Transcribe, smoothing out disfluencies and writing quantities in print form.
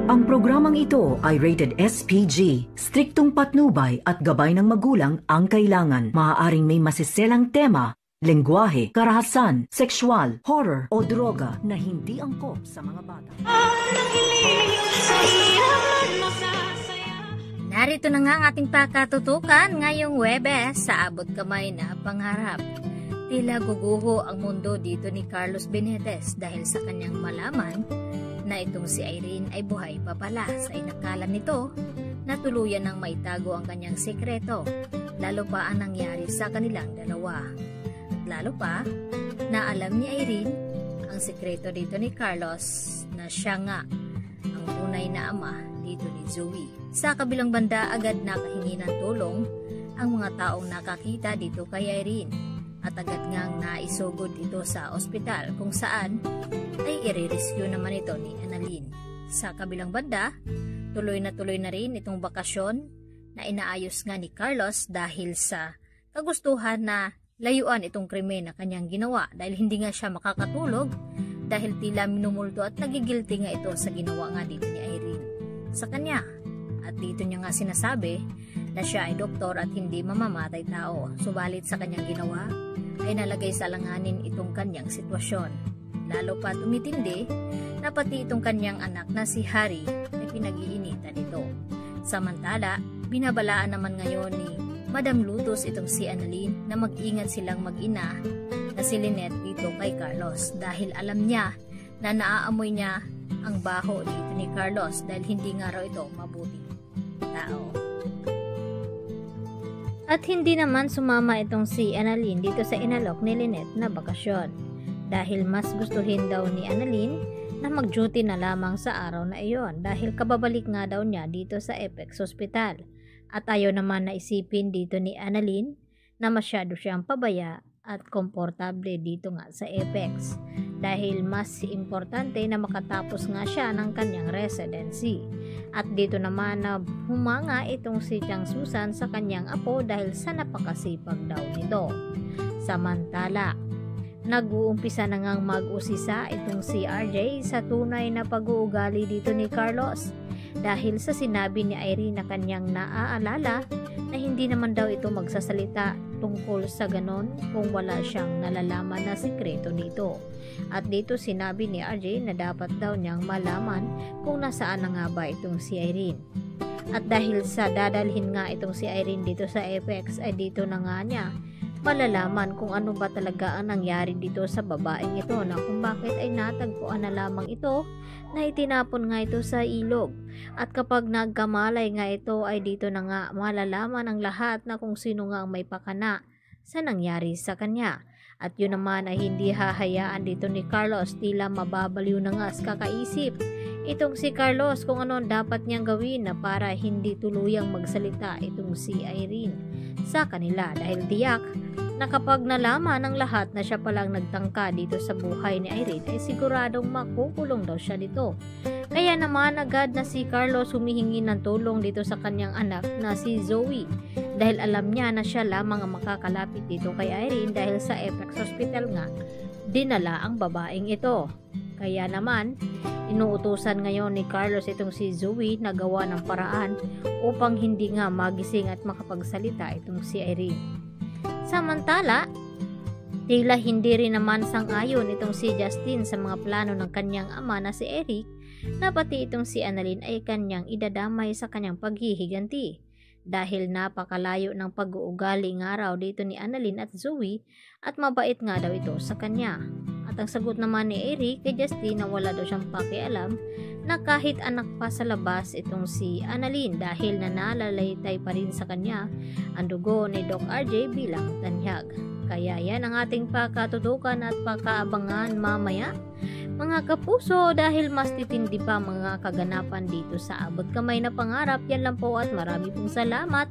Ang programang ito ay rated SPG. Striktong patnubay at gabay ng magulang ang kailangan. Maaaring may masiselang tema, lengguwahe, karahasan, sexual, horror o droga na hindi angkop sa mga bata. Narito na nga ang ating pakatutukan ngayong Huwebes sa abot kamay na pangarap. Tila guguho ang mundo dito ni Carlos Benitez dahil sa kanyang malaman na itong si Irene ay buhay pa pala sa inakalam nito na tuluyan ng maitago ang kanyang sekreto, lalo pa ang nangyari sa kanilang dalawa. At lalo pa na alam ni Irene ang sekreto dito ni Carlos na siya nga ang tunay na ama dito ni Zoe. Sa kabilang banda agad nakahingi ng tulong ang mga taong nakakita dito kay Irene at agad ngang naisugod ito sa ospital kung saan ay i-rescue naman ito ni Annalyn. Sa kabilang banda, tuloy na rin itong bakasyon na inaayos nga ni Carlos dahil sa kagustuhan na layuan itong krimen na kanyang ginawa dahil hindi nga siya makakatulog dahil tila minumulto at nagigilty nga ito sa ginawa nga dito ni Irene sa kanya. At dito niya nga sinasabi na siya ay doktor at hindi mamamatay tao. Subalit sa kanyang ginawa ay nalagay sa alanganin itong kanyang sitwasyon. Lalo pa tumitindi na pati itong kanyang anak na si Harry ay pinag-iinitan nito. Samantala, binabalaan naman ngayon ni Madam Lutos itong si Annalyn na mag-ingat silang mag-ina na si Lynette dito kay Carlos dahil alam niya na naaamoy niya ang baho dito ni Carlos dahil hindi nga raw ito mabuting tao. At hindi naman sumama itong si Annalyn dito sa inalok ni Lynette na bakasyon dahil mas gustuhin daw ni Annalyn na mag-duty na lamang sa araw na iyon dahil kababalik nga daw niya dito sa Apex Hospital. At ayaw naman na isipin dito ni Annalyn na masyado siyang pabaya at komportable dito nga sa Apex dahil mas importante na makatapos nga siya ng kanyang residency. At dito naman na humanga itong si Chang Susan sa kanyang apo dahil sa napakasipag daw nito. Samantala, nag-uumpisa na ngang mag-usisa itong si RJ sa tunay na pag-uugali dito ni Carlos dahil sa sinabi ni Irene na kanyang naaalala na hindi naman daw ito magsasalita tungkol sa ganon kung wala siyang nalalaman na sikreto dito. At dito sinabi ni RJ na dapat daw niyang malaman kung nasaan na nga ba itong si Irene. At dahil sa dadalhin nga itong si Irene dito sa Apex ay dito na nga niya malalaman kung ano ba talaga ang nangyari dito sa babaeng ito na kung bakit ay natagpuan na lamang ito na itinapon nga ito sa ilog. At kapag nagkamalay nga ito ay dito na nga malalaman ang lahat na kung sino nga ang may pakana sa nangyari sa kanya. At yun naman ay hindi hahayaan dito ni Carlos, tila mababaliw na nga sa kakaisip itong si Carlos kung ano dapat niyang gawin na para hindi tuluyang magsalita itong si Irene sa kanila dahil tiyak na kapag nalaman ng lahat na siya palang nagtangka dito sa buhay ni Irene ay siguradong makukulong daw siya dito. Kaya naman agad na si Carlos humihingi ng tulong dito sa kanyang anak na si Zoe dahil alam niya na siya lamang ang makakalapit dito kay Irene dahil sa Apex Hospital nga dinala ang babaeng ito. Kaya naman inuutusan ngayon ni Carlos itong si Zoe na gawa ng paraan upang hindi nga magising at makapagsalita itong si Irene. Samantala, tila hindi rin naman sang-ayon itong si Justin sa mga plano ng kanyang ama na si Eric na pati itong si Annalyn ay kanyang idadamay sa kanyang paghihiganti dahil napakalayo ng pag-uugali nga raw dito ni Annalyn at Zoe at mabait nga daw ito sa kanya. At ang sagot naman ni Eric kay Justin na wala daw siyang pakialam na kahit anak pa sa labas itong si Annalyn dahil nanalalaytay pa rin sa kanya ang dugo ni Doc RJ bilang tanyag. Kaya yan ang ating pakatutukan at pakaabangan mamaya mga kapuso dahil mas titindi pa mga kaganapan dito sa abot kamay na pangarap. Yan lang po at marami pong salamat.